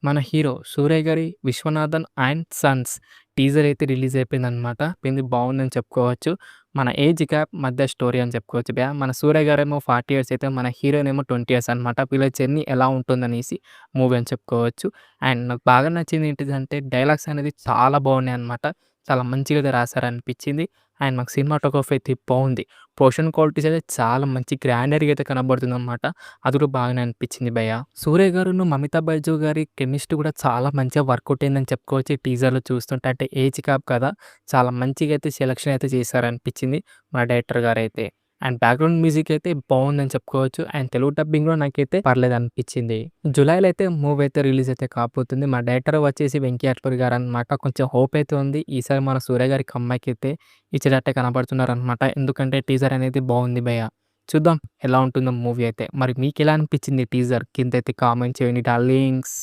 మన హీరో 'సూర్య' గారి 'Viswanathan and Sons' teaser అయితే రిలీజ్ అయిపోయిందనమాట. ఇది బావుందని చెప్పుకోవచ్చు. మన ఏజ్ గ్యాప్ మధ్య స్టోరీ అని చెప్పుకోవచ్చు మన 'సూర్య' గారేమో 40 ఇయర్స్ అయితే మన హీరోయిన్ ఏమో 20 ఇయర్స్ అనమాట. వీళ్ళ జర్నీ ఎలా ఉంటుందనేసి మూవీ అని చెప్పుకోవచ్చు. అండ్ నాకు బాగా నచ్చింది ఏంటిదంటే డైలాగ్స్ అనేది చాలా బాగున్నాయన్నమాట. చాలా మంచిగా అయితే రాసారనిపించింది. అండ్ మాకు సినిమాటోగ్రఫీ అయితే బావుంది. ప్రొడక్షన్ క్వాలిటీస్ అయితే చాలా మంచి గ్రాండర్‌గా అయితే కనబడుతుందనమాట. అది కూడా బాగానే అనిపించింది భయ్య. 'సూర్య' గారును 'మమితా బైజు' గారి కెమిస్ట్రీ కూడా చాలా మంచిగా వర్కౌట్ అయిందని చెప్పుకోవచ్చు. ఈ టీజర్‌లో చూస్తుంటే అంటే ఏజ్ గ్యాప్ కదా! చాలా మంచిగా అయితే సెలక్షన్ అయితే చేశారనిపించింది మన డైరెక్టర్ గారైతే. అండ్ బ్యాక్‌గ్రౌండ్ మ్యూజిక్ అయితే బావుందని చెప్పుకోవచ్చు. అండ్ తెలుగు డబ్బింగ్ కూడా నాకైతే పర్లేదనిపించింది. జులైలో అయితే మూవీ అయితే రిలీజ్ అయితే కాబోతుంది. మా డైరెక్టర్ వచ్చేసి 'వెంకీ అట్లూరి' గారనమాట. కొంచెం హోప్ అయితే ఉంది. ఈసారి మన 'సూర్య' గారి కమ్‌బ్యాక్ అయితే ఇచ్చేటట్టే కనపడుతున్నారనమాట. ఎందుకంటే టీజర్ అనేది బావుంది భయ్య. చూద్దాం ఎలా ఉంటుందో మూవీ అయితే. మరి మీకెలా అనిపించింది టీజర్? కిందైతే కామెంట్ చేయండి డార్లింగ్స్.